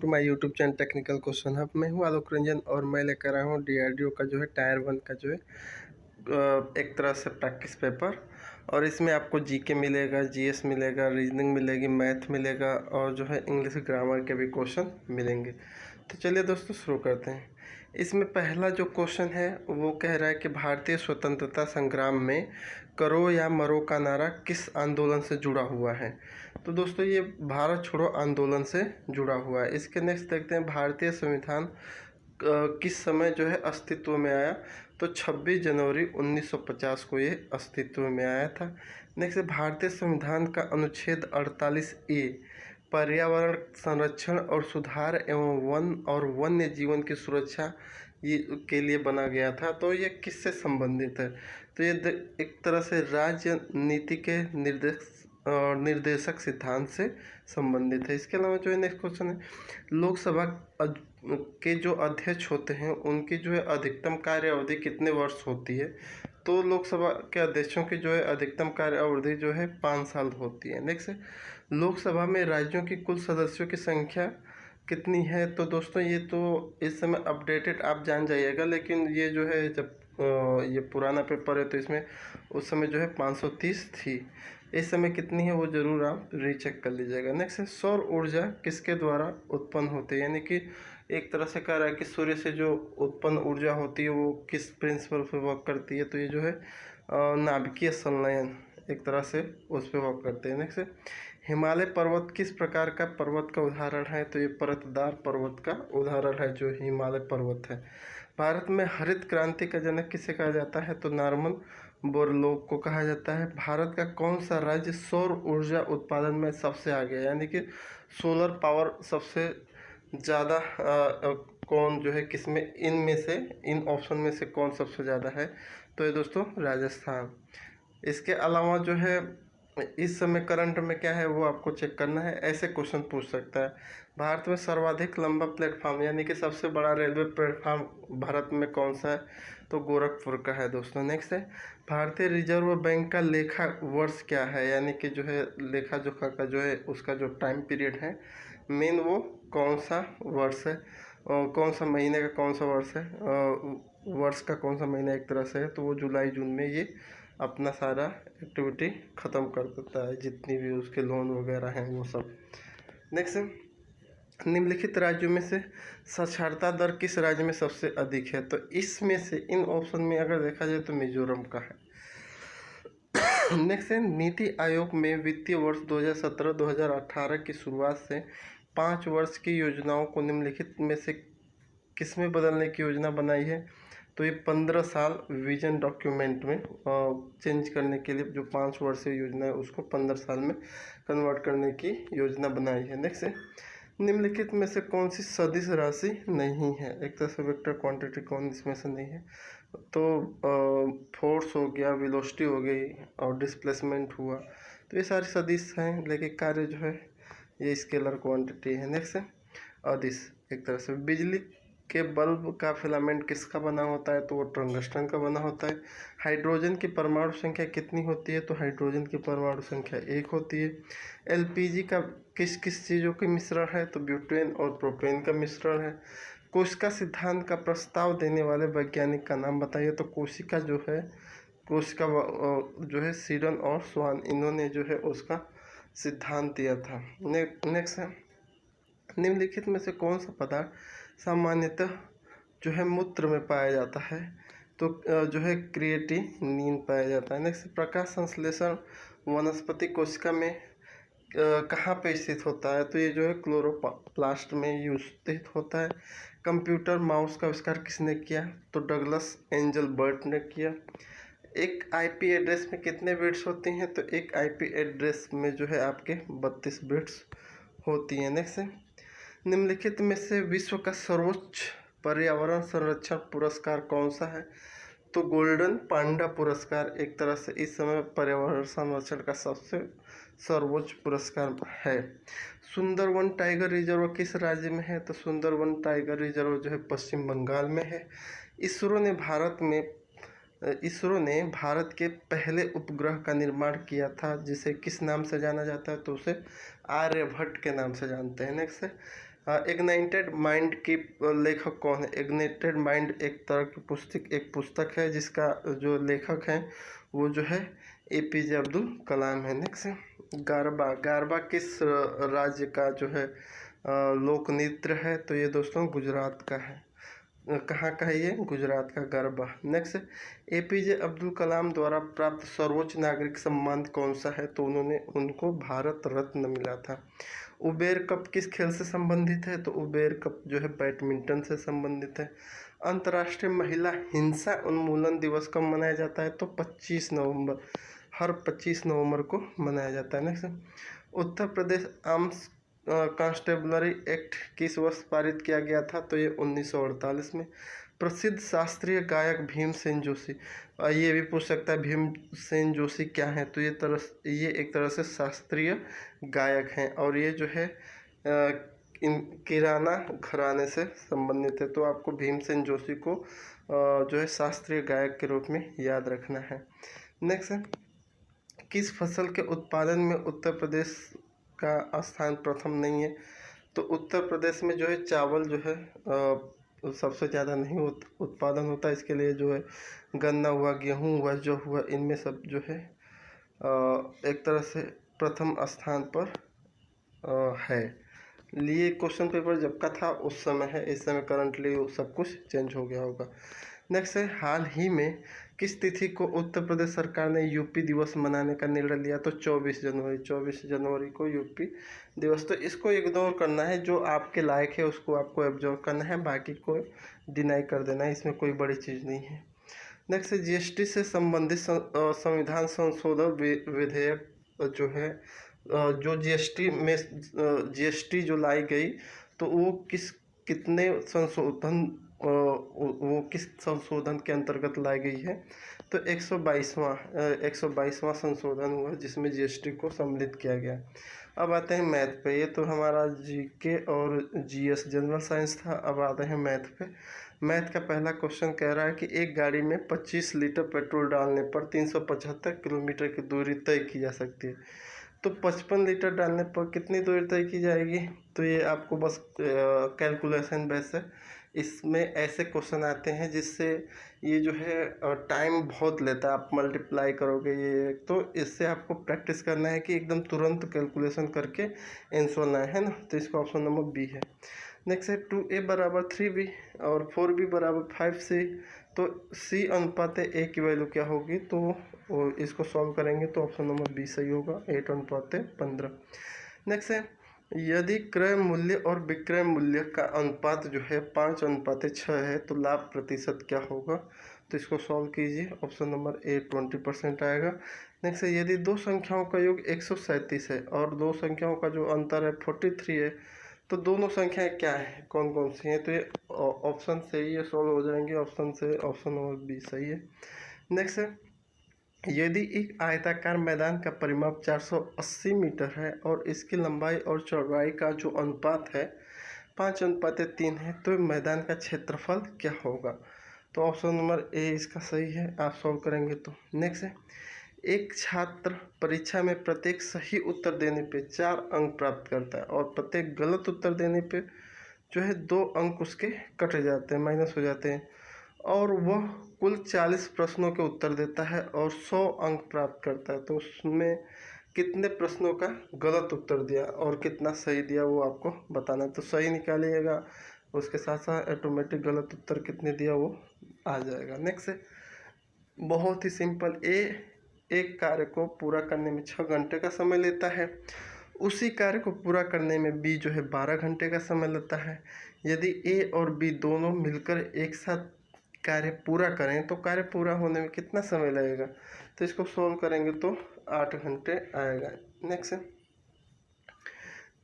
To my YouTube channel technical question hub. मैं हूं आलोक रंजन और मैं लेकर आया हूं डीआरडीओ का जो है टायर 1 का जो है एक तरह से प्रैक्टिस पेपर। और इसमें आपको जीके मिलेगा, जीएस मिलेगा, रीजनिंग मिलेगी, मैथ मिलेगा और जो है इंग्लिश ग्रामर के भी क्वेश्चन मिलेंगे। तो चलिए दोस्तों शुरू करते हैं। इसमें पहला जो क्वेश्चन है वो कह रहा है कि भारतीय स्वतंत्रता संग्राम में करो या मरो का नारा किस आंदोलन से जुड़ा हुआ है। तो दोस्तों ये भारत छोड़ो आंदोलन से जुड़ा हुआ है। इसके नेक्स्ट देखते हैं, भारतीय संविधान किस समय जो है अस्तित्व में आया। तो 26 जनवरी 1950 को ये अस्तित्व में आया था। नेक्स्ट, भारतीय संविधान का अनुच्छेद 48A पर्यावरण संरक्षण और सुधार एवं वन और वन्य जीवन की सुरक्षा के लिए बना गया था। तो ये किससे संबंधित है? तो ये एक तरह से राज्य नीति के निर्देशक सिद्धांत से संबंधित है। इसके अलावा जो है नेक्स्ट क्वेश्चन है, लोकसभा के जो अध्यक्ष होते हैं उनकी जो है अधिकतम कार्य अवधि कितने वर्ष होती है। तो लोकसभा के अध्यक्षों की जो है अधिकतम कार्य अवधि जो है 5 साल होती है। नेक्स्ट है, लोकसभा में राज्यों की कुल सदस्यों की संख्या कितनी है। तो दोस्तों ये तो इस समय अपडेटेड आप जान जाइएगा, लेकिन ये जो है जब ये पुराना पेपर है तो इसमें उस समय जो है 530 थी। इस समय कितनी है वो ज़रूर आप रीचेक कर लीजिएगा। नेक्स्ट है, सौर ऊर्जा किसके द्वारा उत्पन्न होती है। यानी कि एक तरह से कह रहा है कि सूर्य से जो उत्पन्न ऊर्जा होती है वो किस प्रिंसिपल पे वर्क करती है। तो ये जो है नाभिकीय संलयन एक तरह से उस पर वर्क करते हैं। नेक्स्ट है, हिमालय पर्वत किस प्रकार का पर्वत का उदाहरण है। तो ये परतदार पर्वत का उदाहरण है जो हिमालय पर्वत है। भारत में हरित क्रांति का जनक किसे कहा जाता है। तो नॉर्मन बोरलॉग को कहा जाता है। भारत का कौन सा राज्य सौर ऊर्जा उत्पादन में सबसे आगे है, यानी कि सोलर पावर सबसे ज़्यादा कौन जो है किसमें, इनमें से इन ऑप्शन में से कौन सबसे ज़्यादा है। तो ये दोस्तों राजस्थान। इसके अलावा जो है इस समय करंट में क्या है वो आपको चेक करना है। ऐसे क्वेश्चन पूछ सकता है, भारत में सर्वाधिक लंबा प्लेटफॉर्म यानी कि सबसे बड़ा रेलवे प्लेटफॉर्म भारत में कौन सा है। तो गोरखपुर का है दोस्तों। नेक्स्ट है, भारतीय रिजर्व बैंक का लेखा वर्ष क्या है, यानी कि जो है लेखा जोखा का जो है उसका जो टाइम पीरियड है मेन वो कौन सा वर्ष है और कौन सा महीने का कौन सा वर्ष है, वर्ष का कौन सा महीना एक तरह से है। तो वो जुलाई जून में ये अपना सारा एक्टिविटी ख़त्म कर देता है, जितनी भी उसके लोन वगैरह हैं वो सब। नेक्स्ट, निम्नलिखित राज्यों में से साक्षरता दर किस राज्य में सबसे अधिक है। तो इसमें से इन ऑप्शन में अगर देखा जाए तो मिजोरम का है। नेक्स्ट है, नीति आयोग में वित्तीय वर्ष 2017-2018 की शुरुआत से 5 वर्ष की योजनाओं को निम्नलिखित में से किसमें बदलने की योजना बनाई है। तो ये 15 साल विजन डॉक्यूमेंट में चेंज करने के लिए जो 5 वर्षीय योजना है उसको 15 साल में कन्वर्ट करने की योजना बनाई है। नेक्स्ट है, निम्नलिखित में से कौन सी सदिश राशि नहीं है। एक तरह से वेक्टर क्वांटिटी कौन इसमें से नहीं है। तो फोर्स हो गया, वेलोसिटी हो गई और डिस्प्लेसमेंट हुआ। तो ये सारी सदिश हैं, लेकिन कार्य जो है ये स्केलर क्वांटिटी है। नेक्स्ट है, अदिश। एक तरह से बिजली के बल्ब का फिलामेंट किसका बना होता है। तो वो टंगस्टन का बना होता है। हाइड्रोजन की परमाणु संख्या कितनी होती है। तो हाइड्रोजन की परमाणु संख्या 1 होती है। एलपीजी का किस किस चीज़ों के मिश्रण है। तो ब्यूटेन और प्रोपेन का मिश्रण है। कोशिका सिद्धांत का प्रस्ताव देने वाले वैज्ञानिक का नाम बताइए। तो कोशिका जो है, कोशिका जो है सीडन और स्वान, इन्होंने जो है उसका सिद्धांत दिया था। नेक्स्ट है, निम्नलिखित में से कौन सा पदार्थ सामान्यतः जो है मूत्र में पाया जाता है। तो जो है क्रिएटिनिन पाया जाता है। नेक्स्ट, प्रकाश संश्लेषण वनस्पति कोशिका में कहाँ पे स्थित होता है। तो ये जो है क्लोरोप्लास्ट में स्थित होता है। कंप्यूटर माउस का आविष्कार किसने किया। तो डगलस एंजल बर्ट ने किया। एक आईपी एड्रेस में कितने बिट्स होती हैं। तो एक आईपी एड्रेस में जो है आपके 32 बिट्स होती हैं। नेक्स्ट है, निम्नलिखित में से विश्व का सर्वोच्च पर्यावरण संरक्षण पुरस्कार कौन सा है। तो गोल्डन पांडा पुरस्कार एक तरह से इस समय पर्यावरण संरक्षण का सबसे सर्वोच्च पुरस्कार है। सुंदरवन टाइगर रिजर्व किस राज्य में है। तो सुंदरवन टाइगर रिजर्व जो है पश्चिम बंगाल में है। इसरो ने भारत के पहले उपग्रह का निर्माण किया था, जिसे किस नाम से जाना जाता है। तो उसे आर्यभट्ट के नाम से जानते हैं। नेक्स्ट है, इग्नाइटेड माइंड की लेखक कौन है? इग्नाइटेड माइंड एक तरह की पुस्तक है जिसका जो लेखक हैं वो जो है एपीजे अब्दुल कलाम है। नेक्स्ट, गारबा। गारबा किस राज्य का जो है लोक नृत्य है? तो ये दोस्तों गुजरात का है। कहाँ का है ये? गुजरात का गरबा। नेक्स्ट, एपीजे अब्दुल कलाम द्वारा प्राप्त सर्वोच्च नागरिक सम्मान कौन सा है? तो उनको भारत रत्न मिला था। उबेर कप किस खेल से संबंधित है? तो उबेर कप जो है बैडमिंटन से संबंधित है। अंतर्राष्ट्रीय महिला हिंसा उन्मूलन दिवस कब मनाया जाता है? तो 25 नवंबर, हर 25 नवंबर को मनाया जाता है। Next, Uttar Pradesh arms constabulary act किस वर्ष पारित किया गया था? तो ये 1948 में। प्रसिद्ध शास्त्रीय गायक भीमसेन जोशी। ये भी पूछ सकता है भीमसेन जोशी क्या है? तो ये एक तरह से शास्त्रीय गायक हैं और ये जो है इन किराना घराने से संबंधित है। तो आपको भीमसेन जोशी को जो है शास्त्रीय गायक के रूप में याद रखना है। नेक्स्ट है, किस फसल के उत्पादन में उत्तर प्रदेश का स्थान प्रथम नहीं है? तो उत्तर प्रदेश में जो है चावल जो है सबसे ज़्यादा नहीं उत्पादन होता। इसके लिए जो है गन्ना हुआ, गेहूँ हुआ, जौ हुआ, इनमें सब जो है एक तरह से प्रथम स्थान पर है। लिए क्वेश्चन पेपर जब का था उस समय है, इस समय करंटली सब कुछ चेंज हो गया होगा। नेक्स्ट है, हाल ही में किस तिथि को उत्तर प्रदेश सरकार ने यूपी दिवस मनाने का निर्णय लिया? तो 24 जनवरी को यूपी दिवस। तो इसको इग्नोर करना है, जो आपके लायक है उसको आपको एब्जॉर्व करना है, बाकी को डिनाई कर देना है, इसमें कोई बड़ी चीज़ नहीं है। नेक्स्ट है, जीएसटी से संबंधित संविधान संशोधन विधेयक जो है जो जीएसटी जो लाई गई तो वो कितने संशोधन वो किस संशोधन के अंतर्गत लाई गई है? तो 122वां संशोधन हुआ जिसमें जीएसटी को सम्मिलित किया गया। अब आते हैं मैथ पे। ये तो हमारा जीके और जीएस जनरल साइंस था। अब आते हैं मैथ पे। मैथ का पहला क्वेश्चन कह रहा है कि एक गाड़ी में 25 लीटर पेट्रोल डालने पर 375 किलोमीटर की दूरी तय की जा सकती है। तो 55 लीटर डालने पर कितनी दूरी तय की जाएगी? तो ये आपको बस कैलकुलेशन बेस है। इसमें ऐसे क्वेश्चन आते हैं जिससे ये जो है टाइम बहुत लेता है। आप मल्टीप्लाई करोगे ये, तो इससे आपको प्रैक्टिस करना है कि एकदम तुरंत कैलकुलेशन करके आंसर लाए, है ना। तो इसका ऑप्शन नंबर बी है। नेक्स्ट है 2a बराबर 3b और 4b बराबर 5c। तो c अनुपात a की वैल्यू क्या होगी? तो इसको सॉल्व करेंगे तो ऑप्शन नंबर बी सही होगा, 8:15। नेक्स्ट है, यदि क्रय मूल्य और विक्रय मूल्य का अनुपात जो है 5:6 है तो लाभ प्रतिशत क्या होगा? तो इसको सॉल्व कीजिए, ऑप्शन नंबर ए 20% आएगा। नेक्स्ट है, यदि दो संख्याओं का योग 137 है और दो संख्याओं का जो अंतर है 43 है तो दोनों संख्याएं क्या है, कौन कौन सी हैं? तो ये ऑप्शन से ही ये सॉल्व हो जाएंगे। ऑप्शन नंबर बी सही है। नेक्स्ट है, यदि एक आयताकार मैदान का परिमाप 480 मीटर है और इसकी लंबाई और चौड़ाई का जो अनुपात है 5:3 है तो मैदान का क्षेत्रफल क्या होगा? तो ऑप्शन नंबर ए इसका सही है, आप सॉल्व करेंगे तो। नेक्स्ट है, एक छात्र परीक्षा में प्रत्येक सही उत्तर देने पे 4 अंक प्राप्त करता है और प्रत्येक गलत उत्तर देने पे जो है 2 अंक उसके कट जाते हैं, माइनस हो जाते हैं, और वह कुल 40 प्रश्नों के उत्तर देता है और 100 अंक प्राप्त करता है। तो उसमें कितने प्रश्नों का गलत उत्तर दिया और कितना सही दिया वो आपको बताना है। तो सही निकालिएगा, उसके साथ साथ ऑटोमेटिक गलत उत्तर कितने दिया वो आ जाएगा। नेक्स्ट है, बहुत ही सिंपल, एक कार्य को पूरा करने में 6 घंटे का समय लेता है, उसी कार्य को पूरा करने में बी जो है 12 घंटे का समय लेता है। यदि ए और बी दोनों मिलकर एक साथ कार्य पूरा करें तो कार्य पूरा होने में कितना समय लगेगा? तो इसको सोल्व करेंगे तो 8 घंटे आएगा। नेक्स्ट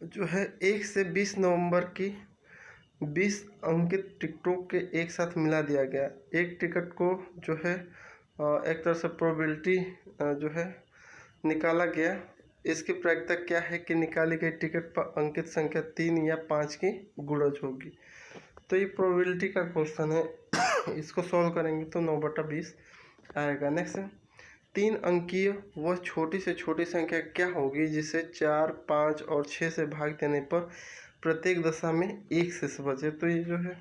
जो है 1 से 20 नवंबर की 20 अंकित टिकटों के एक साथ मिला दिया गया। एक टिकट को जो है एक तरह से प्रोबेबिलिटी जो है निकाला गया। इसकी प्रायिकता क्या है कि निकाली गई टिकट पर अंकित संख्या 3 या 5 की गुणज होगी। तो ये प्रोबेबिलिटी का क्वेश्चन है, इसको सॉल्व करेंगे तो 9/20 आएगा। नेक्स्ट 3 अंकीय वह छोटी से छोटी संख्या क्या होगी जिसे 4, 5 और 6 से भाग देने पर प्रत्येक दशा में 1 शेष बचे, तो ये जो है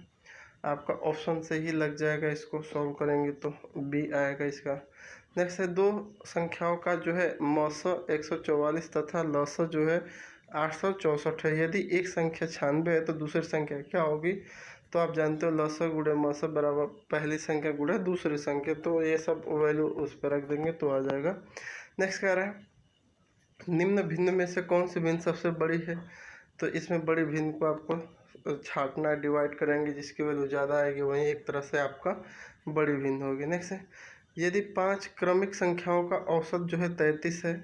आपका ऑप्शन से ही लग जाएगा। इसको सॉल्व करेंगे तो बी आएगा इसका। नेक्स्ट है, दो संख्याओं का जो है मौसा 144 तथा लौसा जो है 864 है। यदि एक संख्या 96 है तो दूसरी संख्या क्या होगी? तो आप जानते हो लौसा गुणे मौसा बराबर पहली संख्या गुणे दूसरी संख्या, तो ये सब वैल्यू उस पर रख देंगे तो आ जाएगा। नेक्स्ट कह रहा है, निम्न भिन्न में से कौन सी भिन्न सबसे बड़ी है? तो इसमें बड़ी भिन्न को आपको छांटना, डिवाइड करेंगे, जिसकी वैल्यू ज़्यादा आएगी वही एक तरह से आपका बड़ी भिन्न होगी। नेक्स्ट है, यदि 5 क्रमिक संख्याओं का औसत जो है 33 है,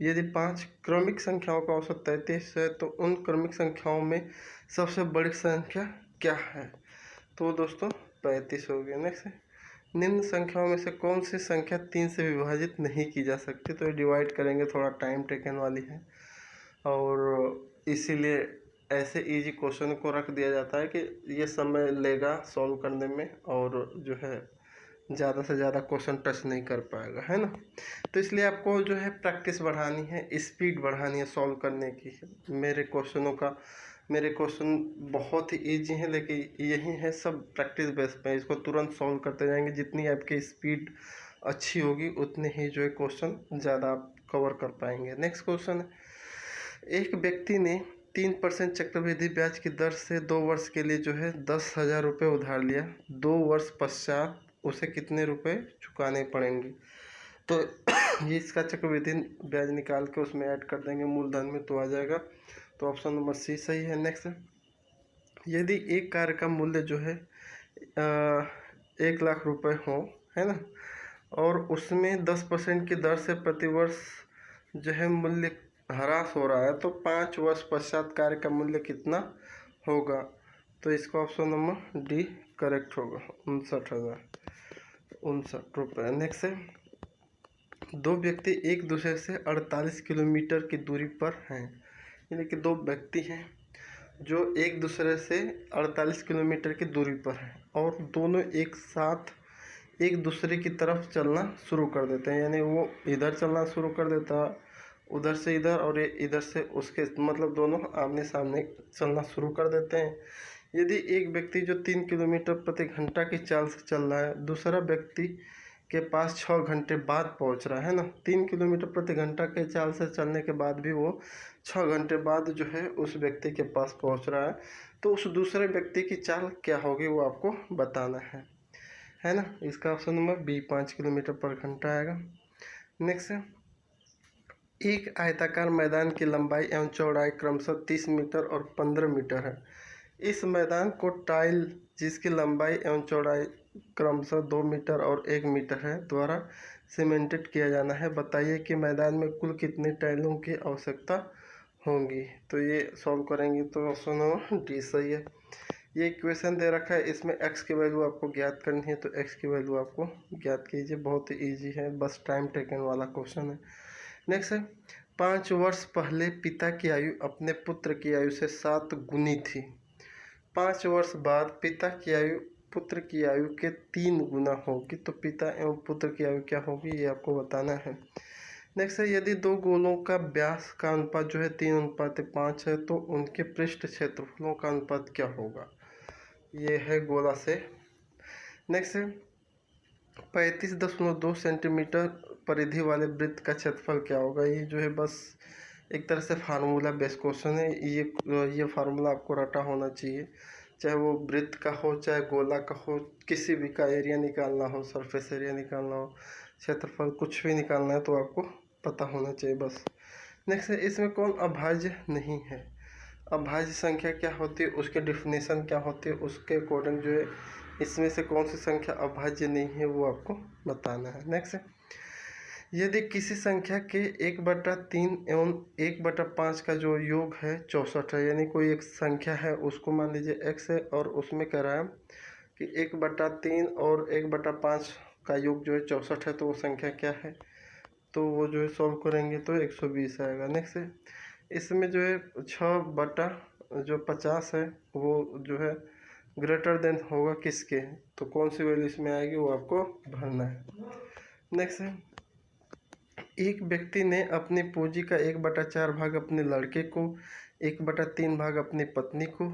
यदि 5 क्रमिक संख्याओं का औसत 33 है तो उन क्रमिक संख्याओं में सबसे बड़ी संख्या क्या है? तो दोस्तों 35 हो गया। नेक्स्ट है, निम्न संख्याओं में से कौन सी संख्या 3 से विभाजित नहीं की जा सकती? तो ये डिवाइड करेंगे, थोड़ा टाइम टेकन वाली है और इसीलिए ऐसे इजी क्वेश्चन को रख दिया जाता है कि ये समय लेगा सॉल्व करने में और जो है ज़्यादा से ज़्यादा क्वेश्चन टच नहीं कर पाएगा, है ना। तो इसलिए आपको जो है प्रैक्टिस बढ़ानी है, स्पीड बढ़ानी है सॉल्व करने की। मेरे क्वेश्चन बहुत ही ईजी हैं, लेकिन यही है सब प्रैक्टिस बेस पे, इसको तुरंत सॉल्व करते जाएंगे। जितनी आपकी स्पीड अच्छी होगी उतने ही जो है क्वेश्चन ज़्यादा आप कवर कर पाएंगे। नेक्स्ट क्वेश्चन है, एक व्यक्ति ने 3% चक्रवृद्धि ब्याज की दर से 2 वर्ष के लिए जो है 10,000 रुपये उधार लिया। 2 वर्ष पश्चात उसे कितने रुपए चुकाने पड़ेंगे? तो ये इसका चक्रवृद्धि ब्याज निकाल के उसमें ऐड कर देंगे मूलधन में तो आ जाएगा। तो ऑप्शन नंबर सी सही है। नेक्स्ट, यदि एक कार्य का मूल्य जो है 1,00,000 रुपये हो, है ना, और उसमें 10% की दर से प्रतिवर्ष जो है मूल्य ह्रास हो रहा है, तो 5 वर्ष पश्चात कार्य का मूल्य कितना होगा? तो इसका ऑप्शन नंबर डी करेक्ट होगा, 59,059 रुपये। नेक्स्ट है, दो व्यक्ति एक दूसरे से 48 किलोमीटर की दूरी पर हैं, यानी कि दो व्यक्ति हैं जो एक दूसरे से 48 किलोमीटर की दूरी पर हैं और दोनों एक साथ एक दूसरे की तरफ चलना शुरू कर देते हैं। यानी वो इधर चलना शुरू कर देता, उधर से इधर, और ये इधर से उसके, मतलब दोनों आमने सामने चलना शुरू कर देते हैं। यदि एक व्यक्ति जो 3 किलोमीटर प्रति घंटा की चाल से चल रहा है, दूसरा व्यक्ति के पास 6 घंटे बाद पहुंच रहा है ना, 3 किलोमीटर प्रति घंटा के चाल से चलने के बाद भी वो 6 घंटे बाद जो है उस व्यक्ति के पास पहुंच रहा है, तो उस दूसरे व्यक्ति की चाल क्या होगी वो आपको बताना है ना। इसका ऑप्शन नंबर बी 5 किलोमीटर पर घंटा आएगा। नेक्स्ट है, एक आयताकार मैदान की लंबाई एवं चौड़ाई क्रमशः 30 मीटर और 15 मीटर है। इस मैदान को टाइल जिसकी लंबाई एवं चौड़ाई क्रमशः 2 मीटर और 1 मीटर है द्वारा सीमेंटेड किया जाना है। बताइए कि मैदान में कुल कितनी टाइलों की आवश्यकता होगी? तो ये सॉल्व करेंगे तो ऑप्शन नंबर डी सही है। ये इक्वेशन दे रखा है, इसमें x की वैल्यू आपको ज्ञात करनी है, तो x की वैल्यू आपको ज्ञात कीजिए। बहुत ही ईजी है, बस टाइम टेकन वाला क्वेश्चन है। नेक्स्ट है, 5 वर्ष पहले पिता की आयु अपने पुत्र की आयु से 7 गुनी थी। 5 वर्ष बाद पिता की आयु पुत्र की आयु के 3 गुना होगी, तो पिता एवं पुत्र की आयु क्या होगी ये आपको बताना है। नेक्स्ट है, यदि दो गोलों का व्यास का अनुपात जो है 3:5 है तो उनके पृष्ठ क्षेत्रफलों का अनुपात क्या होगा? ये है गोला से। नेक्स्ट है, 35.2 सेंटीमीटर परिधि वाले वृत्त का क्षेत्रफल क्या होगा? ये जो है बस एक तरह से फार्मूला बेस्ड क्वेश्चन है। ये फार्मूला आपको रटा होना चाहिए, चाहे वो वृत्त का हो चाहे गोला का हो, किसी भी का एरिया निकालना हो, सरफेस एरिया निकालना हो, क्षेत्रफल कुछ भी निकालना है तो आपको पता होना चाहिए बस। नेक्स्ट है, इसमें कौन अभाज्य नहीं है? अभाज्य संख्या क्या होती है, उसके डिफिनेशन क्या होती है, उसके अकॉर्डिंग जो है इसमें से कौन सी संख्या अभाज्य नहीं है वो आपको बताना है। नेक्स्ट है, यदि किसी संख्या के 1/3 एवं 1/5 का जो योग है 64 है, यानी कोई एक संख्या है उसको मान लीजिए x है और उसमें कह रहा है कि 1/3 और 1/5 का योग जो है 64 है, तो वो संख्या क्या है? तो वो जो है सॉल्व करेंगे तो 120 आएगा। नेक्स्ट है, इसमें जो है 6/50 है वो जो है ग्रेटर देन होगा किसके? तो कौन सी वैल्यू इसमें आएगी वो आपको भरना है। नेक्स्ट है, एक व्यक्ति ने अपनी पूंजी का 1/4 भाग अपने लड़के को 1/3 भाग अपनी पत्नी को,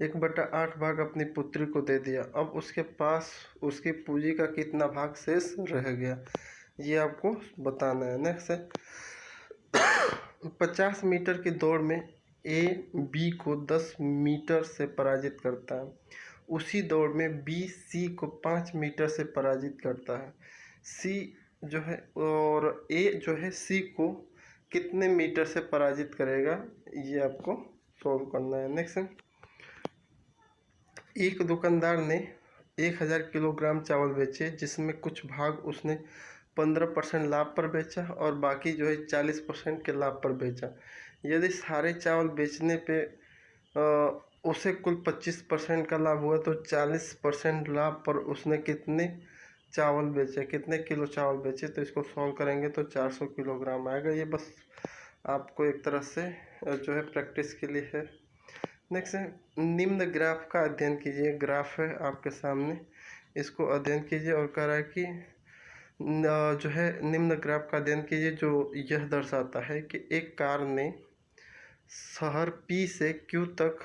1/8 भाग अपनी पुत्री को दे दिया। अब उसके पास उसकी पूंजी का कितना भाग शेष रह गया, ये आपको बताना है। नेक्स्ट है 50 मीटर की दौड़ में ए बी को 10 मीटर से पराजित करता है। उसी दौड़ में बी सी को 5 मीटर से पराजित करता है। सी जो है और ए जो है सी को कितने मीटर से पराजित करेगा, ये आपको सॉल्व करना है। नेक्स्ट है एक दुकानदार ने 1000 किलोग्राम चावल बेचे, जिसमें कुछ भाग उसने 15% लाभ पर बेचा और बाकी जो है 40% के लाभ पर बेचा। यदि सारे चावल बेचने पे उसे कुल 25% का लाभ हुआ तो 40% लाभ पर उसने कितने चावल बेचे, कितने किलो चावल बेचे, तो इसको सॉल्व करेंगे तो 400 किलोग्राम आएगा। ये बस आपको एक तरह से जो है प्रैक्टिस के लिए है। नेक्स्ट है निम्न ग्राफ का अध्ययन कीजिए। ग्राफ है आपके सामने, इसको अध्ययन कीजिए और कह रहा है कि जो है निम्न ग्राफ का अध्ययन कीजिए जो यह दर्शाता है कि एक कार ने शहर P से Q तक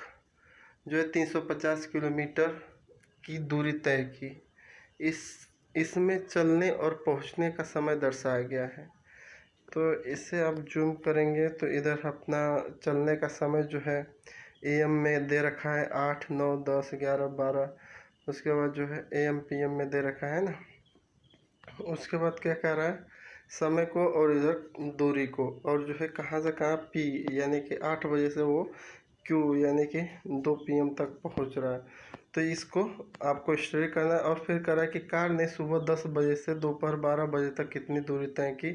जो है 350 किलोमीटर की दूरी तय की। इसमें चलने और पहुंचने का समय दर्शाया गया है। तो इसे आप जूम करेंगे तो इधर अपना चलने का समय जो है AM में दे रखा है 8, 9, 10, 11, 12। उसके बाद जो है AM PM में दे रखा है ना। उसके बाद क्या कह रहा है, समय को और इधर दूरी को, और जो है कहाँ से कहाँ P यानी कि 8 बजे से वो Q यानी कि 2 PM तक पहुंच रहा है। तो इसको आपको स्टडी करना है और फिर कह रहा है कि कार ने सुबह 10 बजे से दोपहर 12 बजे तक कितनी दूरी तय की।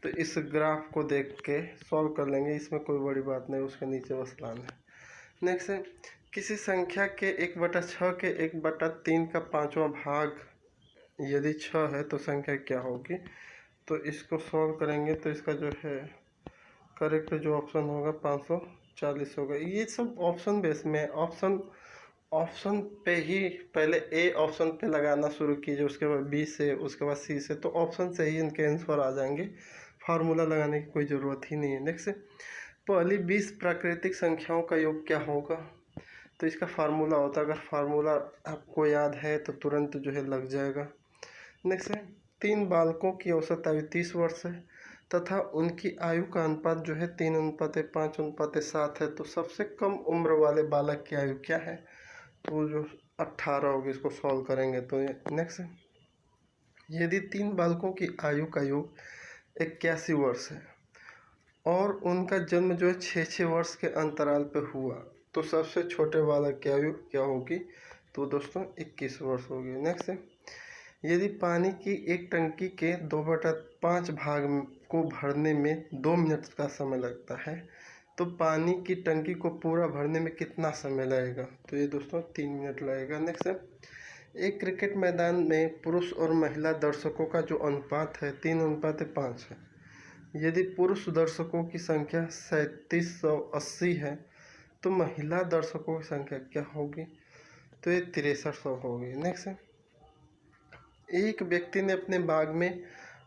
तो इस ग्राफ को देख के सॉल्व कर लेंगे, इसमें कोई बड़ी बात नहीं, उसके नीचे बस लाना है। नेक्स्ट है किसी संख्या के 1/6 के 1/3 का 5वां भाग यदि 6 है तो संख्या क्या होगी। तो इसको सॉल्व करेंगे तो इसका जो है करेक्ट जो ऑप्शन होगा 540 होगा। ये सब ऑप्शन बेस में, ऑप्शन पे ही पहले ए ऑप्शन पे लगाना शुरू कीजिए, उसके बाद बी से, उसके बाद सी से, तो ऑप्शन से ही इनके आंसर आ जाएंगे, फार्मूला लगाने की कोई ज़रूरत ही नहीं है। नेक्स्ट पहली 20 प्राकृतिक संख्याओं का योग क्या होगा। तो इसका फार्मूला होता है, अगर फार्मूला आपको याद है तो तुरंत जो है लग जाएगा। नेक्स्ट है 3 बालकों की औसत आयु 30 वर्ष है तथा उनकी आयु का अनुपात जो है 3:5:7 है। तो सबसे कम उम्र वाले बालक की आयु क्या है, तो जो 18 होगी। इसको सॉल्व करेंगे तो नेक्स्ट है यदि 3 बालकों की आयु का योग 81 वर्ष है और उनका जन्म जो है 6-6 वर्ष के अंतराल पे हुआ, तो सबसे छोटे बालक की आयु क्या होगी, तो दोस्तों 21 वर्ष होगी। नेक्स्ट है यदि पानी की एक टंकी के 2/5 भाग को भरने में 2 मिनट का समय लगता है, तो पानी की टंकी को पूरा भरने में कितना समय लगेगा, तो ये दोस्तों 3 मिनट लगेगा। नेक्स्ट है एक क्रिकेट मैदान में पुरुष और महिला दर्शकों का जो अनुपात है 3:5 है। यदि पुरुष दर्शकों की संख्या 3780 है तो महिला दर्शकों की संख्या क्या होगी, तो ये 6300 होगी। नेक्स्ट है एक व्यक्ति ने अपने बाग में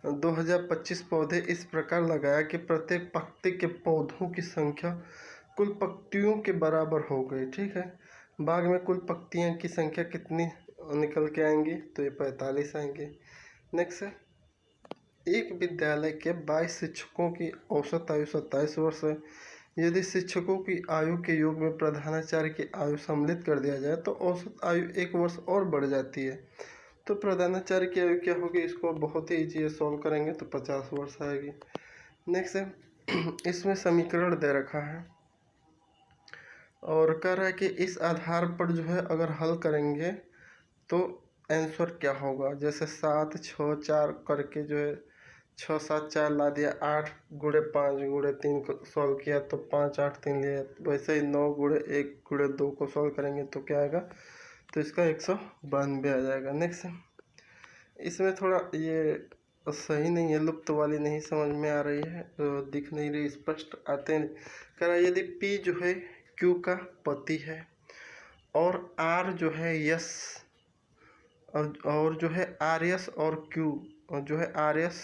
2025 पौधे इस प्रकार लगाया कि प्रत्येक पंक्ति के पौधों की संख्या कुल पत्तियों के बराबर हो गई। ठीक है, बाग में कुल पत्तियों की संख्या कितनी निकल के आएंगी, तो ये 45 आएंगे। नेक्स्ट है एक विद्यालय के 22 शिक्षकों की औसत आयु 27 वर्ष है। यदि शिक्षकों की आयु के योग में प्रधानाचार्य की आयु सम्मिलित कर दिया जाए तो औसत आयु 1 वर्ष और बढ़ जाती है। तो प्रधानाचार्य की आयु क्या होगी, इसको बहुत ही ईजी है, सॉल्व करेंगे तो 50 वर्ष आएगी। नेक्स्ट है इसमें समीकरण दे रखा है और कह रहा है कि इस आधार पर जो है अगर हल करेंगे तो आंसर क्या होगा। जैसे 7, 6, 4 करके जो है 6, 7, 4 ला दिया, 8 गुणे 5 गुणे 3 को सॉल्व किया तो 5, 8, 3 लिया। वैसे ही 9 गुणे 1 गुणे 2 को सॉल्व करेंगे तो क्या आएगा, तो इसका 192 आ जाएगा। नेक्स्ट है इसमें थोड़ा ये सही नहीं है, लुप्त वाली नहीं समझ में आ रही है, तो दिख नहीं रही, स्पष्ट आते हैं। कह रहा है यदि P जो है Q का पति है और R जो है यस और जो है RS और Q और जो है RS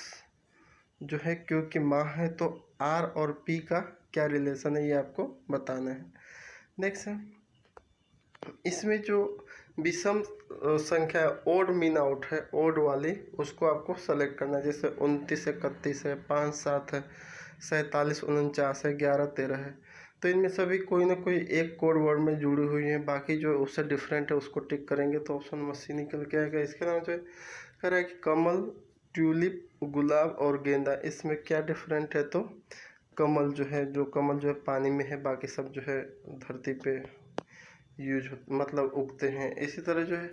जो है Q की माँ है, तो R और P का क्या रिलेशन है ये आपको बताना है। नेक्स्ट है, इसमें जो विषम संख्या ओड मीन आउट है, ओड वाली, उसको आपको सेलेक्ट करना है। जैसे 29 है, 31 है, 5 7 है, 47 49 है, 11 13 है। तो इनमें सभी कोई ना कोई एक कोड वर्ड में जुड़ी हुई है, बाकी जो उससे डिफरेंट है उसको टिक करेंगे तो ऑप्शन नंबर सी निकल के आएगा। इसके नाम जो कह रहा है कि कमल, ट्यूलिप, गुलाब और गेंदा, इसमें क्या डिफरेंट है? तो कमल जो है पानी में है, बाकी सब जो है धरती पे मतलब उगते हैं। इसी तरह जो है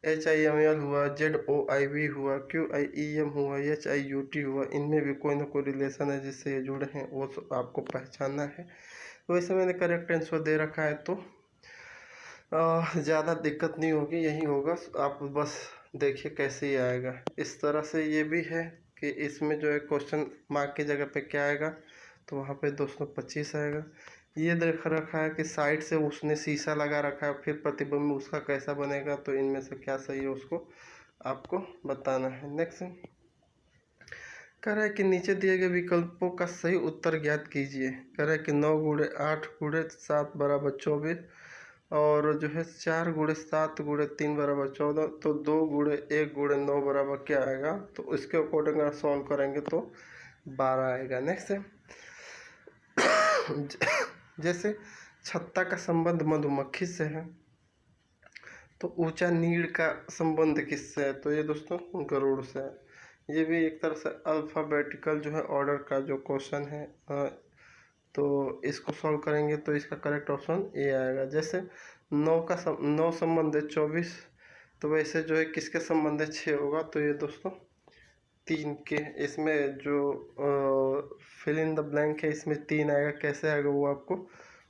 HIML हुआ, ZOIV हुआ, QIEM हुआ, HIUT हुआ, इनमें भी कोई ना कोई रिलेशन है जिससे ये जुड़े हैं, वो आपको पहचानना है। वैसे मैंने करेक्ट आंसर दे रखा है तो ज़्यादा दिक्कत नहीं होगी, यही होगा, आप बस देखिए कैसे ही आएगा। इस तरह से ये भी है कि इसमें जो है क्वेश्चन मार्क की जगह पे क्या आएगा, तो वहाँ पे 225 आएगा। ये देख रखा है कि साइड से उसने शीशा लगा रखा है, फिर प्रतिबिंब उसका कैसा बनेगा, तो इनमें से क्या सही है उसको आपको बताना है। नेक्स्ट कह रहा है कि नीचे दिए गए विकल्पों का सही उत्तर ज्ञात कीजिए। कह रहा है कि 9 गुणे 8 गुणे 7 बराबर 24, और जो है 4 गुणे 7 गुणे 3 बराबर 14, तो 2 गुणे 1 गुणे 9 बराबर क्या आएगा, तो इसके अकॉर्डिंग अगर सॉल्व करेंगे तो 12 आएगा। नेक्स्ट है, जैसे छत्ता का संबंध मधुमक्खी से है, तो ऊंचा नीड़ का संबंध किससे है, तो ये दोस्तों गरुड़ से है। ये भी एक तरह से अल्फ़ाबेटिकल जो है ऑर्डर का जो क्वेश्चन है, तो इसको सॉल्व करेंगे तो इसका करेक्ट ऑप्शन ए आएगा। जैसे 9 संबंध है 24, तो वैसे जो है किसके संबंध है 6 होगा, तो ये दोस्तों 3 के। इसमें जो फिल इन द ब्लैंक है इसमें 3 आएगा, कैसे आएगा वो आपको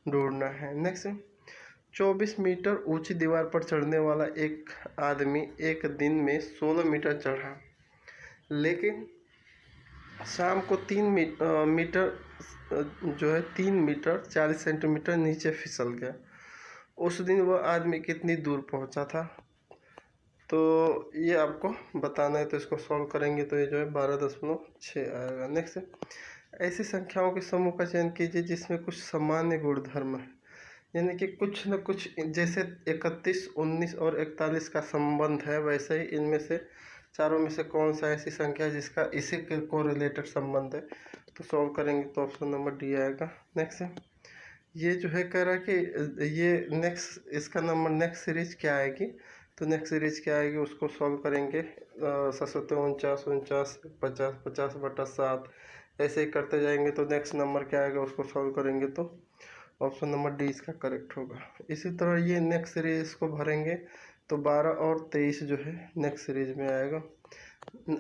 ढूंढना है। नेक्स्ट 24 मीटर ऊंची दीवार पर चढ़ने वाला एक आदमी एक दिन में 16 मीटर चढ़ा, लेकिन शाम को 3 मीटर जो है 3 मीटर 40 सेंटीमीटर नीचे फिसल गया। उस दिन वह आदमी कितनी दूर पहुंचा था, तो ये आपको बताना है। तो इसको सॉल्व करेंगे तो ये जो है 12.6 आएगा। नेक्स्ट ऐसी संख्याओं के समूह का चयन कीजिए जिसमें कुछ सामान्य गुणधर्म है, यानी कि कुछ न कुछ, जैसे 31 19 और 41 का संबंध है, वैसे ही इनमें से चारों में से कौन सा ऐसी संख्या है जिसका इसी के को रिलेटेड संबंध है, तो सॉल्व करेंगे तो ऑप्शन नंबर डी आएगा। नेक्स्ट ये जो है कह रहा है कि ये नेक्स्ट इसका नंबर नेक्स्ट सीरीज क्या आएगी, तो नेक्स्ट सीरीज क्या आएगी उसको सॉल्व करेंगे। 7 49 49 50 50/7 ऐसे ही करते जाएंगे, तो नेक्स्ट नंबर क्या आएगा उसको सॉल्व करेंगे तो ऑप्शन नंबर डी इसका करेक्ट होगा। इसी तरह ये नेक्स्ट सीरीज को भरेंगे तो 12 और 23 जो है नेक्स्ट सीरीज में आएगा।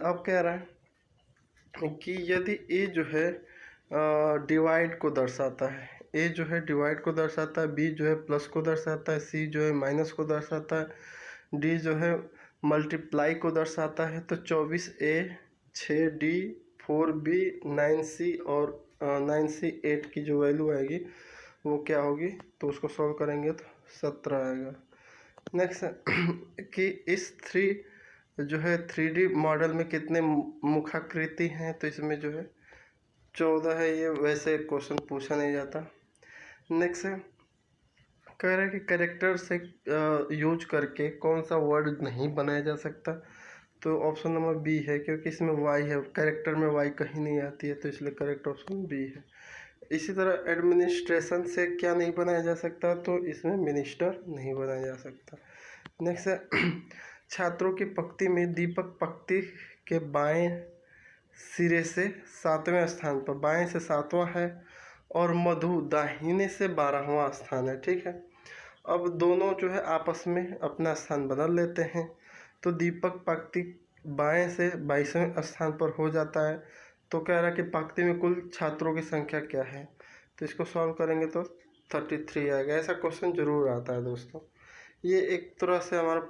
अब कह रहा है कि यदि ए जो है डिवाइड को दर्शाता है, ए जो है डिवाइड को दर्शाता है, बी जो है प्लस को दर्शाता है, सी जो है माइनस को दर्शाता है, डी जो है मल्टीप्लाई को दर्शाता है, तो 24A 6D 4B 9C और 9C 8 की जो वैल्यू आएगी वो क्या होगी, तो उसको सॉल्व करेंगे तो 17 आएगा। नेक्स्ट कि इस 3D मॉडल में कितने मुखाकृति हैं, तो इसमें जो है 14 है। ये वैसे क्वेश्चन पूछा नहीं जाता। नेक्स्ट है कह रहा है कि कैरेक्टर से यूज करके कौन सा वर्ड नहीं बनाया जा सकता, तो ऑप्शन नंबर बी है, क्योंकि इसमें वाई है, कैरेक्टर में वाई कहीं नहीं आती है, तो इसलिए करेक्ट ऑप्शन बी है। इसी तरह एडमिनिस्ट्रेशन से क्या नहीं बनाया जा सकता, तो इसमें मिनिस्टर नहीं बनाया जा सकता। नेक्स्ट है छात्रों की पंक्ति में दीपक पंक्ति के बाएं सिरे से 7वें स्थान पर, बाएं से 7वां है, और मधु दाहिने से 12वां स्थान है। ठीक है, अब दोनों जो है आपस में अपना स्थान बदल लेते हैं, तो दीपक पंक्ति बाएं से 22वें स्थान पर हो जाता है। तो कह रहा है कि पंक्ति में कुल छात्रों की संख्या क्या है, तो इसको सॉल्व करेंगे तो 33 आएगा। ऐसा क्वेश्चन जरूर आता है दोस्तों। ये एक तरह से हमारा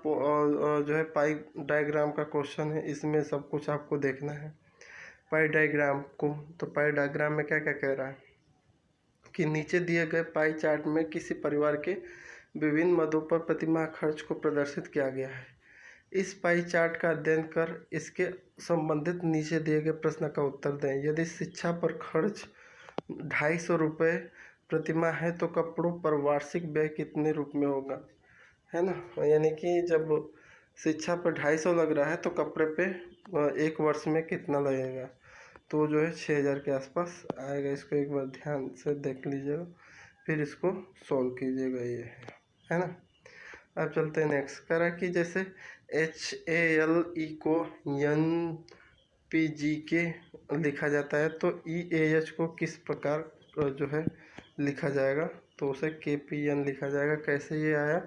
जो है पाई डायग्राम का क्वेश्चन है, इसमें सब कुछ आपको देखना है पाई डायग्राम को। तो पाई डायग्राम में क्या क्या कह रहा है कि नीचे दिए गए पाई चार्ट में किसी परिवार के विभिन्न मदों पर प्रतिमाह खर्च को प्रदर्शित किया गया है। इस पाई चार्ट का अध्ययन कर इसके संबंधित नीचे दिए गए प्रश्न का उत्तर दें। यदि शिक्षा पर खर्च ₹250 प्रतिमाह है तो कपड़ों पर वार्षिक व्यय कितने रूप में होगा, है ना। यानी कि जब शिक्षा पर 250 लग रहा है तो कपड़े पे 1 वर्ष में कितना लगेगा, तो जो है 6000 के आसपास आएगा। इसको एक बार ध्यान से देख लीजिएगा, फिर इसको सॉल्व कीजिएगा, ये है ना। अब चलते हैं नेक्स्ट। कह रहा है कि जैसे HALE को NPGK लिखा जाता है तो EAH को किस प्रकार जो है लिखा जाएगा, तो उसे KPN लिखा जाएगा। कैसे ये आया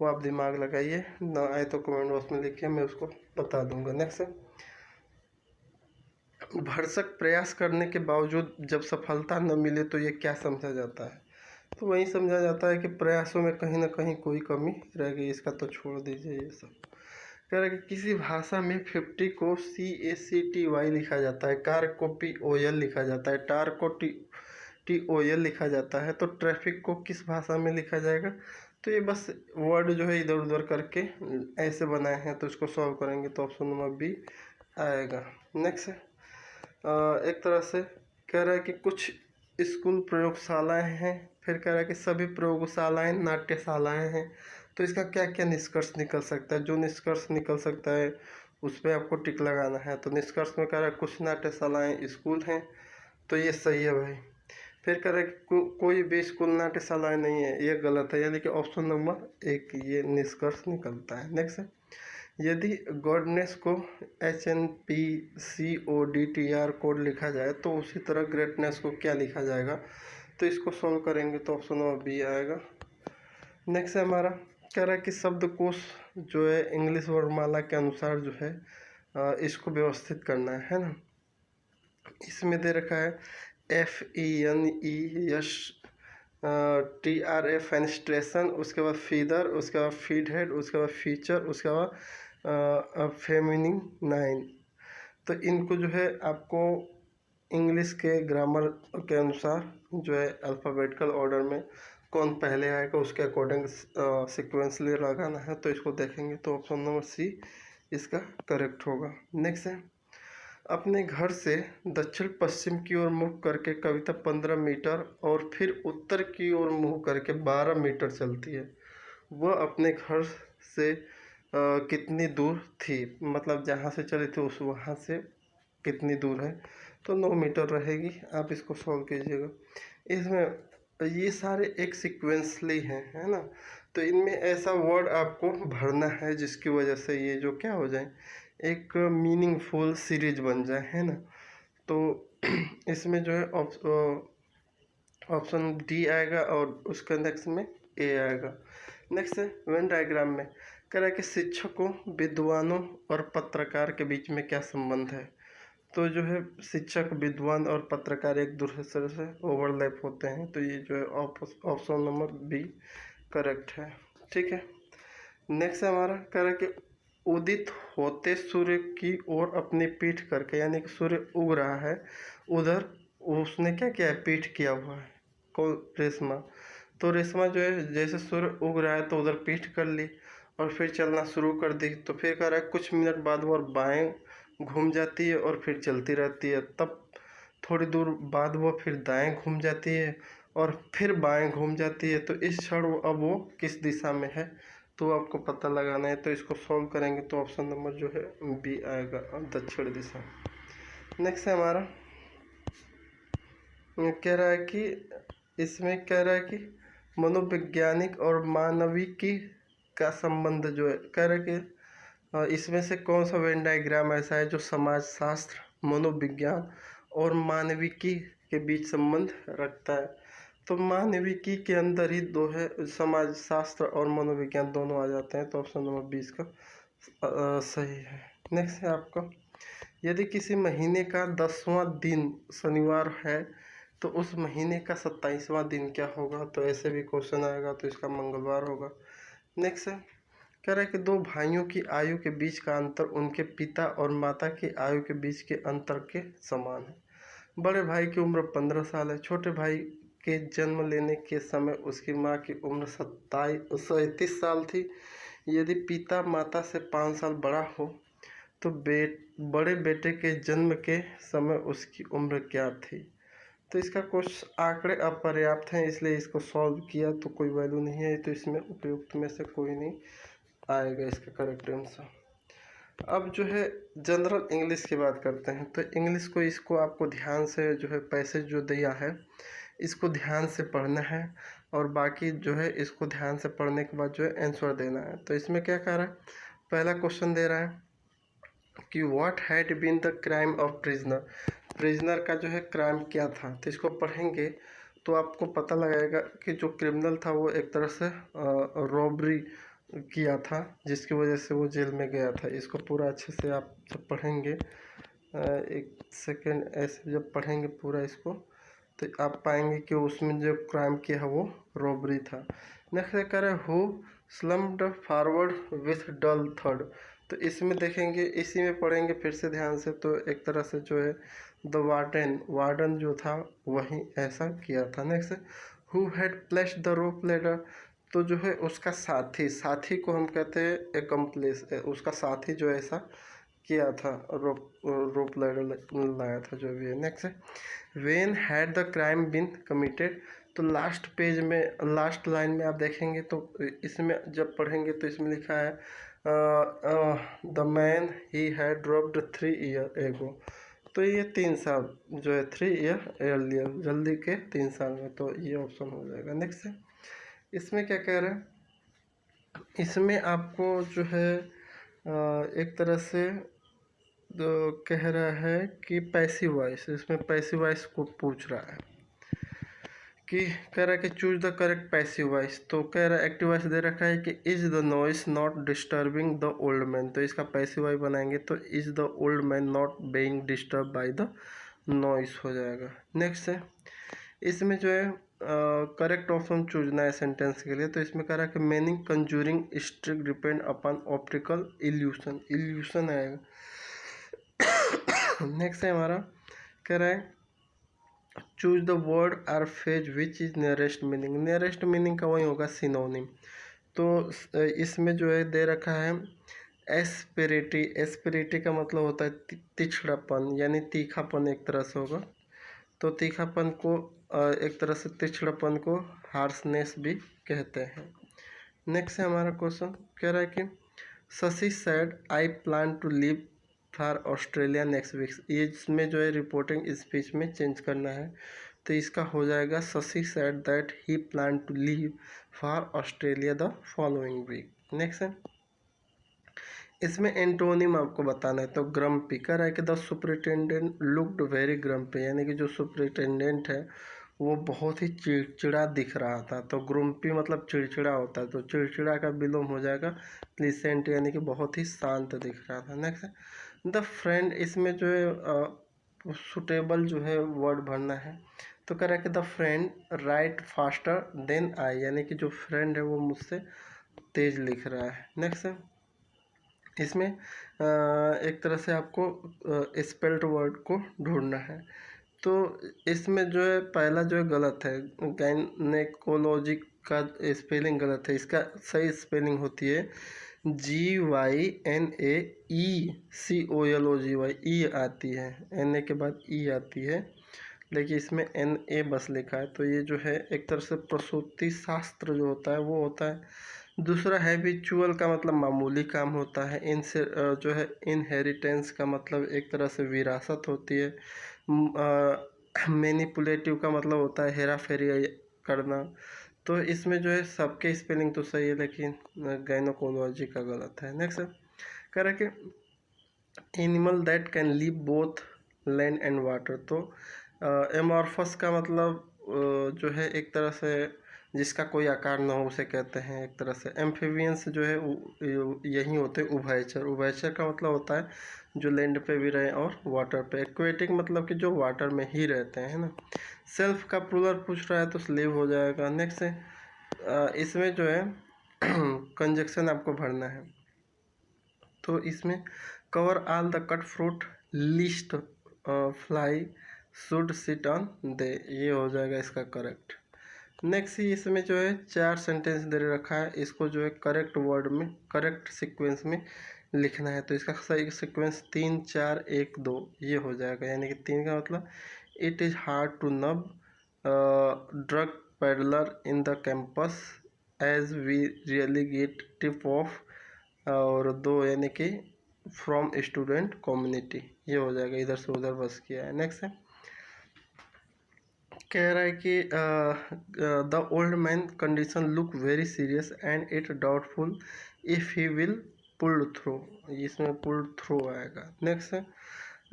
वो आप दिमाग लगाइए, ना आए तो कमेंट बॉक्स में लिखिए, मैं उसको बता दूंगा। नेक्स्ट है, भरसक प्रयास करने के बावजूद जब सफलता न मिले तो ये क्या समझा जाता है, तो वही समझा जाता है कि प्रयासों में कहीं ना कहीं कोई कमी रह गई। इसका तो छोड़ दीजिए ये सब। कह रहा है कि किसी भाषा में 50 को CACTY लिखा जाता है, कार को POL लिखा जाता है, टार को TOL लिखा जाता है, तो ट्रैफिक को किस भाषा में लिखा जाएगा। तो ये बस वर्ड जो है इधर उधर करके ऐसे बनाए हैं, तो इसको सॉल्व करेंगे तो ऑप्शन नंबर बी आएगा। नेक्स्ट है, एक तरह से कह रहा है कि कुछ स्कूल प्रयोगशालाएं हैं, फिर कह रहा है कि सभी प्रयोगशालाएं नाट्यशालाएं हैं, तो इसका क्या क्या निष्कर्ष निकल सकता है। जो निष्कर्ष निकल सकता है उस पर आपको टिक लगाना है। तो निष्कर्ष में कह रहा है कुछ नाट्यशालाएं स्कूल हैं, तो ये सही है भाई। फिर कह रहा है कि कोई भी स्कूल नाट्यशालाएं नहीं है, ये गलत है, यानी कि ऑप्शन नंबर 1 ये निष्कर्ष निकलता है। नेक्स्ट है, यदि गॉडनेस को HNPCODTR कोड लिखा जाए तो उसी तरह ग्रेटनेस को क्या लिखा जाएगा, तो इसको सॉल्व करेंगे तो ऑप्शन नंबर बी आएगा। नेक्स्ट है हमारा, कह रहा है कि शब्दकोश जो है इंग्लिश वर्णमाला के अनुसार जो है इसको व्यवस्थित करना है ना। इसमें दे रखा है FENES TRA फेनेस्ट्रेशन, उसके बाद फीदर, उसके बाद फीड हेड, उसके बाद फीचर, उसके बाद फेमिनिंग 9। तो इनको जो है आपको इंग्लिश के ग्रामर के अनुसार जो है अल्फ़ाबेटिकल ऑर्डर में कौन पहले आएगा उसके अकॉर्डिंग सिक्वेंसली लगाना है। तो इसको देखेंगे तो ऑप्शन नंबर सी इसका करेक्ट होगा। नेक्स्ट है, अपने घर से दक्षिण पश्चिम की ओर मुख करके कविता 15 मीटर और फिर उत्तर की ओर मुँह करके 12 मीटर चलती है। वह अपने घर से कितनी दूर थी, मतलब जहाँ से चली थी उस वहाँ से कितनी दूर है, तो 9 मीटर रहेगी। आप इसको सॉल्व कीजिएगा। इसमें ये सारे एक सीक्वेंसली हैं, है ना, तो इनमें ऐसा वर्ड आपको भरना है जिसकी वजह से ये जो क्या हो जाए, एक मीनिंगफुल सीरीज बन जाए, है ना। तो इसमें जो है ऑप्शन डी आएगा और उसके नेक्स्ट में ए आएगा। नेक्स्ट है वेन डायग्राम में कह रहा है कि शिक्षकों, विद्वानों और पत्रकार के बीच में क्या संबंध है, तो जो है शिक्षक, विद्वान और पत्रकार एक दूसरे से ओवरलैप होते हैं, तो ये जो है ऑप्शन नंबर बी करेक्ट है। ठीक है, नेक्स्ट है हमारा, कह रहा है कि उदित होते सूर्य की ओर अपनी पीठ करके, यानी कि सूर्य उग रहा है उधर उसने क्या किया है, पीठ किया हुआ है। कौन, रेशमा। तो रेशमा जो है जैसे सूर्य उग रहा है तो उधर पीठ कर ली और फिर चलना शुरू कर दी। तो फिर कह रहा है कुछ मिनट बाद वो बाएं घूम जाती है और फिर चलती रहती है, तब थोड़ी दूर बाद वो फिर दाएं घूम जाती है और फिर बाएं घूम जाती है। तो इस क्षण अब वो किस दिशा में है, तो आपको पता लगाना है। तो इसको सॉल्व करेंगे तो ऑप्शन नंबर जो है बी आएगा, दक्षिण दिशा। नेक्स्ट है हमारा, कह रहा है कि इसमें कह रहा है कि मनोवैज्ञानिक और मानविकी का संबंध जो है, कह रहा है कि इसमें से कौन सा वेन डायग्राम ऐसा है जो समाजशास्त्र, मनोविज्ञान और मानविकी के बीच संबंध रखता है। तो मानविकी के अंदर ही दो है, समाजशास्त्र और मनोविज्ञान दोनों आ जाते हैं, तो ऑप्शन नंबर 20 का सही है। नेक्स्ट है आपका, यदि किसी महीने का 10वां दिन शनिवार है तो उस महीने का 27वां दिन क्या होगा, तो ऐसे भी क्वेश्चन आएगा, तो इसका मंगलवार होगा। नेक्स्ट है, कह रहा है कि दो भाइयों की आयु के बीच का अंतर उनके पिता और माता की आयु के बीच के अंतर के समान है। बड़े भाई की उम्र 15 साल है, छोटे भाई के जन्म लेने के समय उसकी माँ की उम्र 37 साल थी। यदि पिता माता से 5 साल बड़ा हो तो बड़े बेटे के जन्म के समय उसकी उम्र क्या थी, तो इसका कुछ आंकड़े अपर्याप्त हैं, इसलिए इसको सॉल्व किया तो कोई वैल्यू नहीं है, तो इसमें उपयुक्त में से कोई नहीं आएगा इसका करेक्ट आंसर। अब जो है जनरल इंग्लिश की बात करते हैं। तो इंग्लिश को इसको आपको ध्यान से जो है पैसेज जो दिया है इसको ध्यान से पढ़ना है, और बाकी जो है इसको ध्यान से पढ़ने के बाद जो है आंसर देना है। तो इसमें क्या कह रहा है, पहला क्वेश्चन दे रहा है कि what had been the crime of prisoner, prisoner का जो है क्राइम क्या था। तो इसको पढ़ेंगे तो आपको पता लगाएगा कि जो क्रिमिनल था वो एक तरह से रॉबरी किया था, जिसकी वजह से वो जेल में गया था। इसको पूरा अच्छे से आप जब पढ़ेंगे, एक सेकेंड, ऐसे जब पढ़ेंगे पूरा इसको तो आप पाएंगे कि उसमें जो क्राइम किया है वो रॉबरी था। नेक्स्ट कह रहे who slumped forward with dull थर्ड। तो इसमें देखेंगे, इसी में पढ़ेंगे फिर से ध्यान से, तो एक तरह से जो है द वार्डन जो था वही ऐसा किया था। Next who had placed the rope ladder. तो जो है उसका साथी को हम कहते हैं एकम्प्लिस, उसका साथी जो ऐसा किया था, रोप लेडर लाया था जो भी है। नेक्स्ट है when had the crime been committed. तो लास्ट पेज में लास्ट लाइन में आप देखेंगे तो इसमें जब पढ़ेंगे तो इसमें लिखा है the man he had robed 3 year ago. तो ये 3 साल जो है 3 ईयर एर्लियर, जल्दी के 3 साल में, तो ये ऑप्शन हो जाएगा। नेक्स्ट है इसमें क्या कह रहे हैं, इसमें आपको जो है एक तरह से तो कह रहा है कि पैसिव वॉइस, इसमें पैसिव वॉइस को पूछ रहा है कि कह रहा है कि choose the correct passive voice. तो कह रहा है एक्टिव वॉइस दे रखा है कि is the noise not disturbing the old man. तो इसका पैसिव वॉइस बनाएंगे तो is the old man not being disturb by the noise हो जाएगा। नेक्स्ट है इसमें जो है करेक्ट ऑप्शन चूजना है सेंटेंस के लिए। तो इसमें कह रहा है कि meaning conjuring trick depend upon optical illusion आएगा। नेक्स्ट है हमारा कह रहा है choose the word or phrase which is nearest meaning. Nearest meaning का वही होगा सिनोनिम। तो इसमें जो है दे रखा है एस्पिरिटी। एस्पिरिटी का मतलब होता है तिछड़ापन, यानी तीखापन एक तरह से होगा। तो तीखापन को एक तरह से तिछड़ापन को हार्सनेस भी कहते हैं। नेक्स्ट है हमारा क्वेश्चन कह रहा है कि Shashi said I plan to leave for Australia next week. ये इसमें जो है रिपोर्टिंग स्पीच में चेंज करना है। तो इसका हो जाएगा Shashi said that he plan to leave for Australia the following week. Next है इसमें एंटोनिम आपको बताना है। तो ग्रम्पी कह रहा है कि the superintendent looked very grumpy, यानी कि जो सुपरिटेंडेंट है वो बहुत ही चिड़चिड़ा दिख रहा था। तो ग्रुम्पी मतलब चिड़चिड़ा होता है, तो चिड़चिड़ा का विलोम हो जाएगा प्लीसेंट, यानी कि बहुत ही शांत दिख रहा था। नेक्स्ट द फ्रेंड, इसमें जो है सुटेबल जो है वर्ड भरना है। तो कह रहा है कि the friend write faster than I, यानी कि जो फ्रेंड है वो मुझसे तेज लिख रहा है। नेक्स्ट है इसमें एक तरह से आपको स्पेल्ट वर्ड को ढूंढना है। तो इसमें जो है पहला जो है गलत है, गायनेकोलॉजी का स्पेलिंग गलत है। इसका सही स्पेलिंग होती है GYNAECOLOGY, ई आती है, NA के बाद ई आती है, लेकिन इसमें NA बस लिखा है। तो ये जो है एक तरह से प्रसूति शास्त्र जो होता है वो होता है। दूसरा हैबिचुअल का मतलब मामूली काम होता है। इनसे जो है इनहेरिटेंस का मतलब एक तरह से विरासत होती है। मैनिपुलेटिव का मतलब होता है हेरा फेरी करना। तो इसमें जो है सबके स्पेलिंग तो सही है, लेकिन गायनोकोलॉजी का गलत है। नेक्स्ट कह रहा है कि animal that can live both land and water. तो एमॉर्फस का मतलब जो है एक तरह से जिसका कोई आकार न हो उसे कहते हैं एक तरह से। एम्फीबियंस जो है यही होते हैं उभयचर। उभयचर का मतलब होता है जो लैंड पे भी रहे और वाटर पे। एक्वेटिक मतलब कि जो वाटर में ही रहते हैं, है ना। सेल्फ का प्लूरल पूछ रहा है तो स्लीव हो जाएगा। नेक्स्ट है इसमें जो है कंजक्शन आपको भरना है। तो इसमें cover all the cut fruit lest fly should sit on they, ये हो जाएगा इसका करेक्ट। नेक्स्ट ही इसमें जो है 4 सेंटेंस दे रखा है, इसको जो है करेक्ट वर्ड में करेक्ट सीक्वेंस में लिखना है। तो इसका सही सीक्वेंस 3 4 1 2 ये हो जाएगा, यानी कि 3 का मतलब it is hard to nab drug peddler in the campus as we really get tip off, और दो यानी कि फ्रॉम स्टूडेंट कम्युनिटी, ये हो जाएगा, इधर से उधर बस किया है। नेक्स्ट है, कह रहा है कि the old man condition look very serious and it doubtful if he will pull through, इसमें पुल थ्रू आएगा। नेक्स्ट है,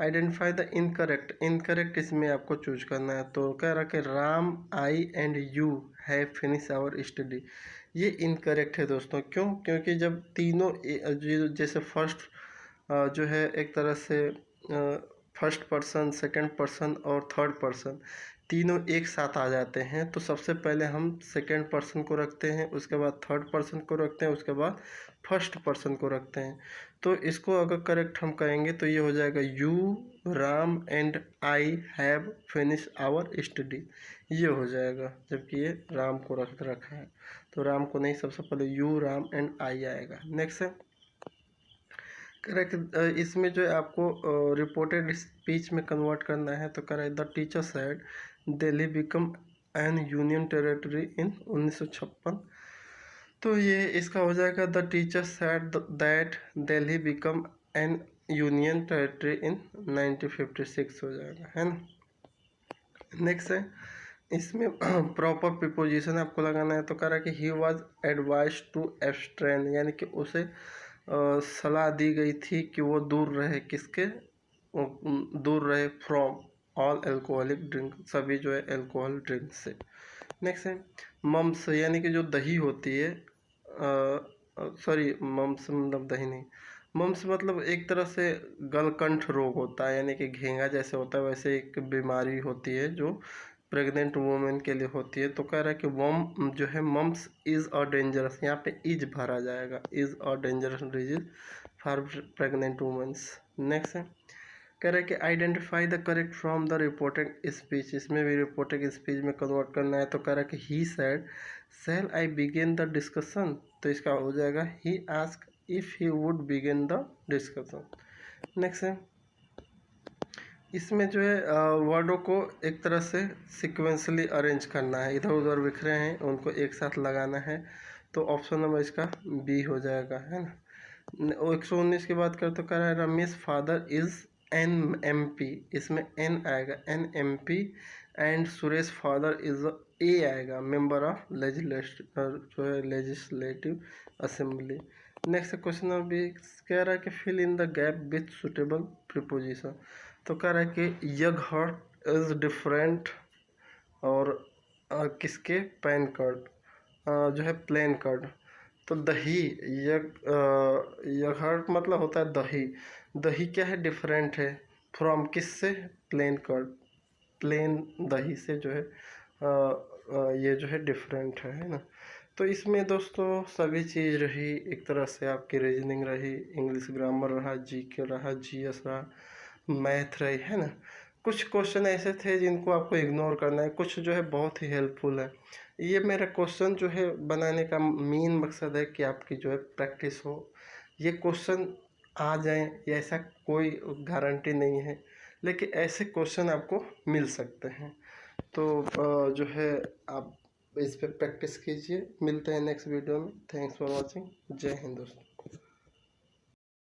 आइडेंटिफाई द इनकरेक्ट, इनकरेक्ट इसमें आपको चूज करना है। तो कह रहा है कि Ram, I and you have finish our study, ये इनकरेक्ट है दोस्तों। क्यों? क्योंकि जब तीनों जैसे फर्स्ट जो है एक तरह से फर्स्ट पर्सन, सेकंड पर्सन और थर्ड पर्सन तीनों एक साथ आ जाते हैं, तो सबसे पहले हम सेकंड पर्सन को रखते हैं, उसके बाद थर्ड पर्सन को रखते हैं, उसके बाद फर्स्ट पर्सन को रखते हैं। तो इसको अगर करेक्ट हम करेंगे तो ये हो जाएगा you, Ram and I have finish our study, ये हो जाएगा। जबकि ये राम को रखा है, तो राम को नहीं, सबसे पहले यू, राम एंड आई आएगा। नेक्स्ट है, करेक्ट, इसमें जो है आपको रिपोर्टेड स्पीच में कन्वर्ट करना है। तो correct, the teacher said Delhi become an union territory in 1956, तो ये इसका हो जाएगा the teacher said that Delhi become an union territory in 1956 हो जाएगा, है ना। नेक्स्ट है, इसमें प्रॉपर प्रीपोजिशन आपको लगाना है। तो कह रहा है कि ही वॉज एडवाइज टू एब्स्ट्रेन, यानी कि उसे सलाह दी गई थी कि वो दूर रहे, किसके? दूर रहे फ्रॉम ऑल एल्कोहलिक ड्रिंक, सभी जो है एल्कोहल ड्रिंक से। नेक्स्ट है, मम्स, यानी कि जो दही होती है, सॉरी मम्स मतलब दही नहीं, मम्स मतलब एक तरह से गलकंठ रोग होता है, यानी कि घेंगा जैसे होता है, वैसे एक बीमारी होती है जो प्रेग्नेंट वुमेन के लिए होती है। तो कह रहा है कि वम जो है मम्स इज़ अ डेंजरस, यहाँ पे इज भरा जाएगा, is a dangerous disease for pregnant women's. Next है, कह रहा है कि identify the correct from the reported speech, इसमें भी रिपोर्टेड स्पीच में कन्वर्ट करना है। तो कह रहा है कि he said shall I begin the discussion, तो इसका हो जाएगा he ask if he would begin the discussion. Next है, इसमें जो है वर्डों को एक तरह से सिक्वेंसली अरेंज करना है, इधर उधर बिखरे हैं उनको एक साथ लगाना है। तो ऑप्शन नंबर इसका बी हो जाएगा, है ना। 119 की बात करें तो कह रहा है Ramesh father is an M P, इसमें एन आएगा, an M P, and Suresh father is a आएगा, मेंबर ऑफ जो है legislative assembly. Next question number B कह रहा है कि fill in the gap with suitable preposition. तो कह रहा है कि यग हर्ट इज डिफरेंट और किसके? पैन कार्ड जो है प्लेन कार्ड। तो दही, यग हर्ट मतलब होता है दही, दही क्या है? डिफरेंट है फ्रॉम किससे? प्लेन कार्ड, प्लेन दही से जो है ये जो है डिफरेंट है ना। तो इसमें दोस्तों सभी चीज़ रही, एक तरह से आपकी रीजनिंग रही, इंग्लिश ग्रामर रहा, जीके रहा, जीएस रहा, मैथ रही, है ना। कुछ क्वेश्चन ऐसे थे जिनको आपको इग्नोर करना है, कुछ जो है बहुत ही हेल्पफुल है। ये मेरा क्वेश्चन जो है बनाने का मेन मकसद है कि आपकी जो है प्रैक्टिस हो। ये क्वेश्चन आ जाएं ये ऐसा कोई गारंटी नहीं है, लेकिन ऐसे क्वेश्चन आपको मिल सकते हैं। तो जो है आप इस पर प्रैक्टिस कीजिए। मिलते हैं नेक्स्ट वीडियो में। Thanks for watching. जय हिंद दोस्तों।